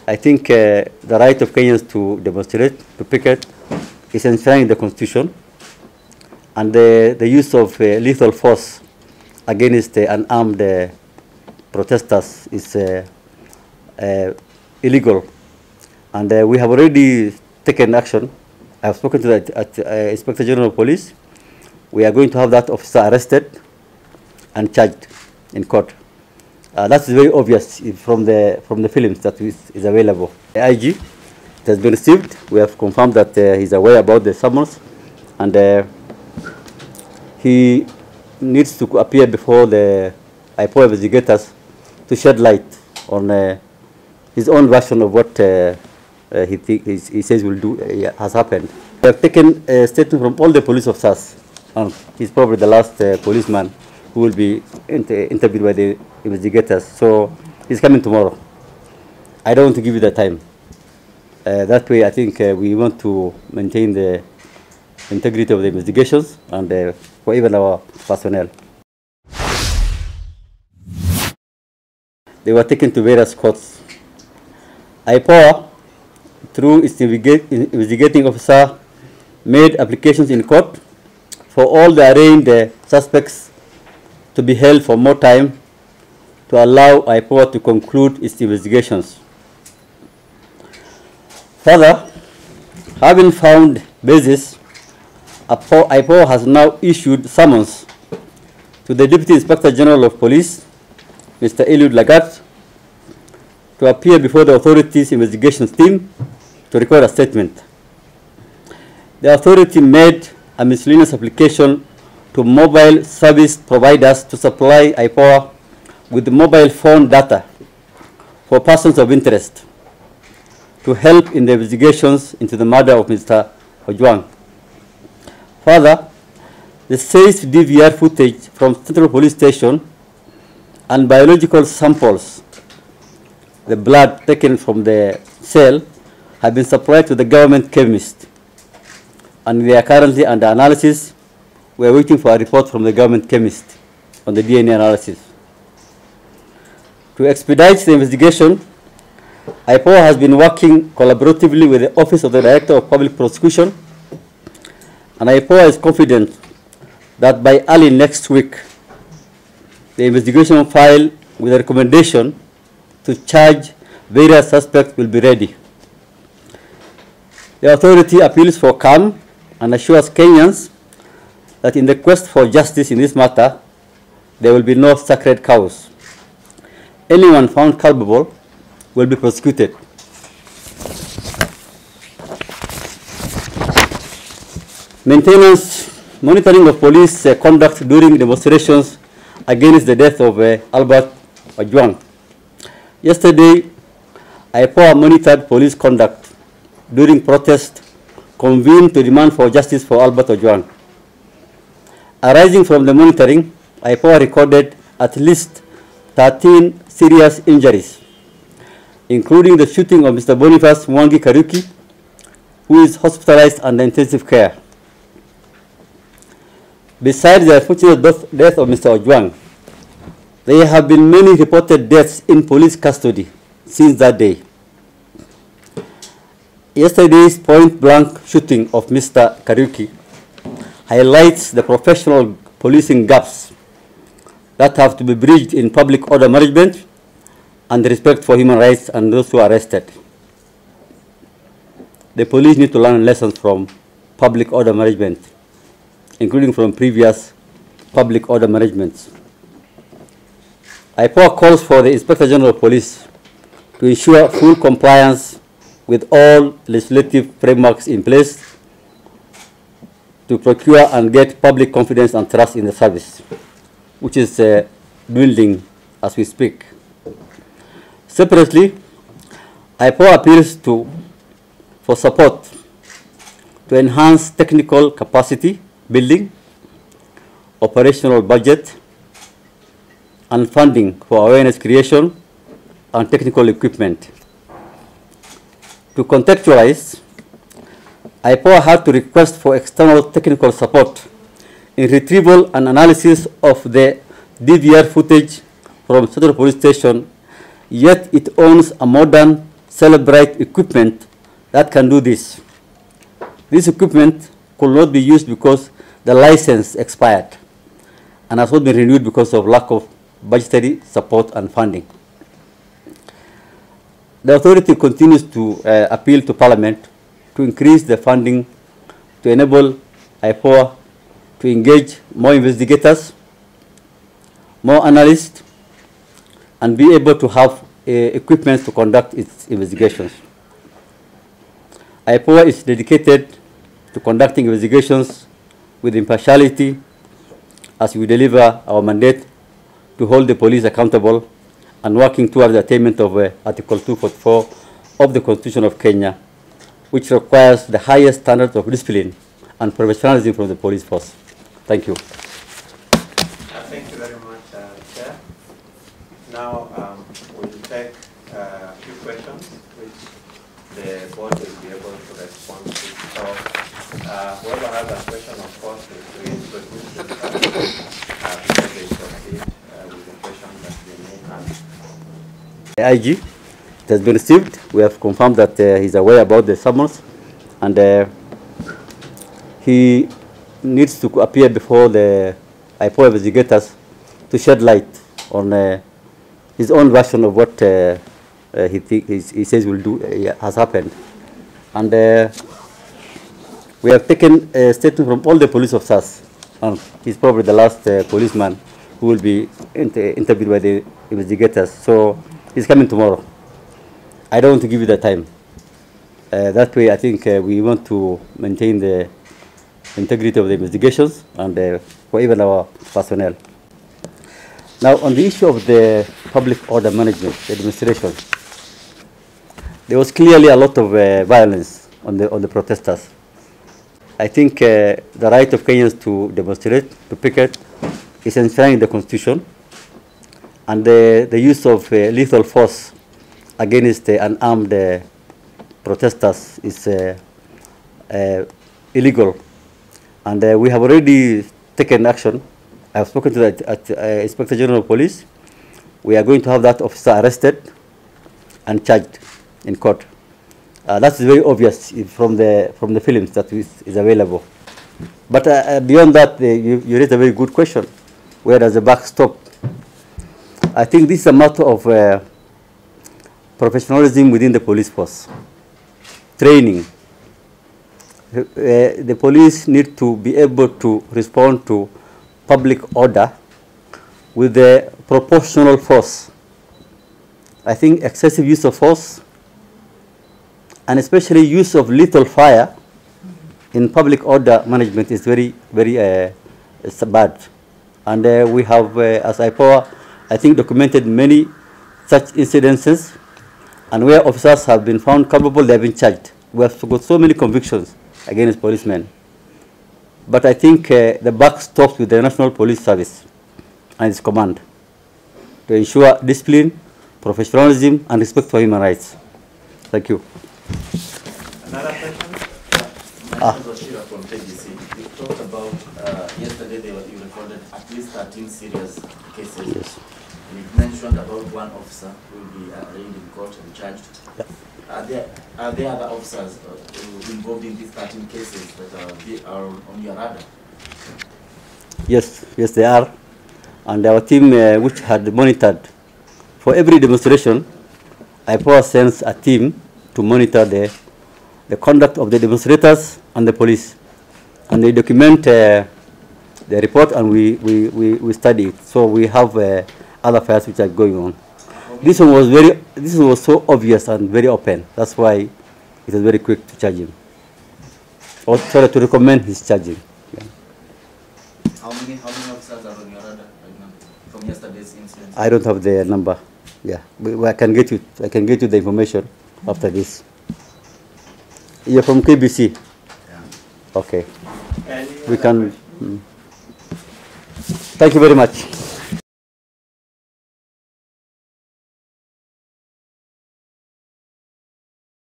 I think the right of Kenyans to demonstrate, to picket, is enshrined in the Constitution, and the use of lethal force against unarmed protesters is illegal. And we have already taken action. I have spoken to the Inspector General of Police. We are going to have that officer arrested and charged in court. That's very obvious from the films that is available. The IG, it has been received. We have confirmed that he's aware about the summons, and he needs to appear before the Ipoa investigators to shed light on his own version of what he says will do has happened. We have taken a statement from all the police officers, and he's probably the last policeman who will be interviewed by the investigators. So he's coming tomorrow. I don't want to give you the time. That way, I think we want to maintain the integrity of the investigations and for even our personnel. They were taken to various courts. Ipoa, through its investigating officer, made applications in court for all the arraigned suspects to be held for more time to allow Ipoa to conclude its investigations. Further, having found basis, Ipoa has now issued summons to the Deputy Inspector General of Police, Mr. Eliud Lagat, to appear before the authorities' investigations team to record a statement. The authority made a miscellaneous application to mobile service providers to supply Ipoa with mobile phone data for persons of interest to help in the investigations into the murder of Mr. Ojwang. Further, the seized DVR footage from Central Police Station and biological samples, the blood taken from the cell, have been supplied to the government chemist, and they are currently under analysis. We are waiting for a report from the government chemist on the DNA analysis. To expedite the investigation, Ipoa has been working collaboratively with the Office of the Director of Public Prosecution, and Ipoa is confident that by early next week, the investigation file with a recommendation to charge various suspects will be ready. The authority appeals for calm and assures Kenyans that in the quest for justice in this matter, there will be no sacred cows. Anyone found culpable will be prosecuted. Monitoring of police conduct during demonstrations against the death of Albert Ojwang. Yesterday, Ipoa monitored police conduct during protest convened to demand for justice for Albert Ojwang. Arising from the monitoring, Ipoa recorded at least 13 serious injuries, including the shooting of Mr. Bonface Kariuki, who is hospitalized under intensive care. Besides the unfortunate death of Mr. Ojwang, there have been many reported deaths in police custody since that day. Yesterday's point-blank shooting of Mr. Kariuki highlights the professional policing gaps that have to be bridged in public order management and respect for human rights and those who are arrested. The police need to learn lessons from public order management, including from previous public order managements. Ipoa calls for the Inspector General of Police to ensure full compliance with all legislative frameworks in place to procure and get public confidence and trust in the service, which is building as we speak. Separately, Ipoa appeals for support to enhance technical capacity building, operational budget, and funding for awareness creation and technical equipment. To contextualize, Ipoa had to request for external technical support in retrieval and analysis of the DVR footage from Central Police Station, yet it owns a modern celebrate equipment that can do this. This equipment could not be used because the license expired and has not been renewed because of lack of budgetary support and funding. The authority continues to appeal to Parliament to increase the funding to enable Ipoa to engage more investigators, more analysts, and be able to have equipment to conduct its investigations. Ipoa is dedicated to conducting investigations with impartiality as we deliver our mandate to hold the police accountable and working towards the attainment of Article 244 of the Constitution of Kenya, which requires the highest standards of discipline and professionalism from the police force. Thank you. Thank you very much, Chair. Now we'll take a few questions which the board will be able to respond to. So whoever has a question, of course, will introduce themselves before they proceed with the question that they may have. The IG, it has been received. We have confirmed that he's aware about the summons, and he needs to appear before the Ipoa investigators to shed light on his own version of what he says will do has happened. And we have taken a statement from all the police officers, and he's probably the last policeman who will be interviewed by the investigators. So he's coming tomorrow. I don't want to give you the time. That way, I think we want to maintain the integrity of the investigations and for even our personnel. Now, on the issue of the public order management, the demonstration, there was clearly a lot of violence on the protesters. I think the right of Kenyans to demonstrate, to picket, is enshrined in the Constitution, and the use of lethal force against unarmed protesters is illegal. And we have already taken action. I have spoken to the Inspector General of Police. We are going to have that officer arrested and charged in court. That's very obvious from the films that is available. But beyond that, you raised a very good question. Where does the buck stop? I think this is a matter of professionalism within the police force. Training. The police need to be able to respond to public order with the proportional force. I think excessive use of force, and especially use of lethal fire in public order management, is very, very bad. And we have, as Ipoa, I think, documented many such incidences, and where officers have been found culpable, they have been charged. We have got so many convictions against policemen. But I think the buck stops with the National Police Service and its command to ensure discipline, professionalism, and respect for human rights. Thank you. Another question? From KBC. You talked about yesterday you recorded at least 13 serious cases. Yes. And you mentioned about one officer who will be arraigned in court and charged. Yeah. Are there other officers involved in these 13 cases that are on your radar? Yes, yes, they are. And our team, which had monitored for every demonstration, Ipoa sends a team to monitor the conduct of the demonstrators and the police. And they document the report, and we study it. So we have other files which are going on. This one was so obvious and very open. That's why it was very quick to charge him. Or sorry, to recommend his charging. Yeah. How many officers are on your radar right now from yesterday's incident? I don't have the number. Yeah, I can get you the information after this. You're from KBC. Yeah. Okay. Any We other can. question? Thank you very much.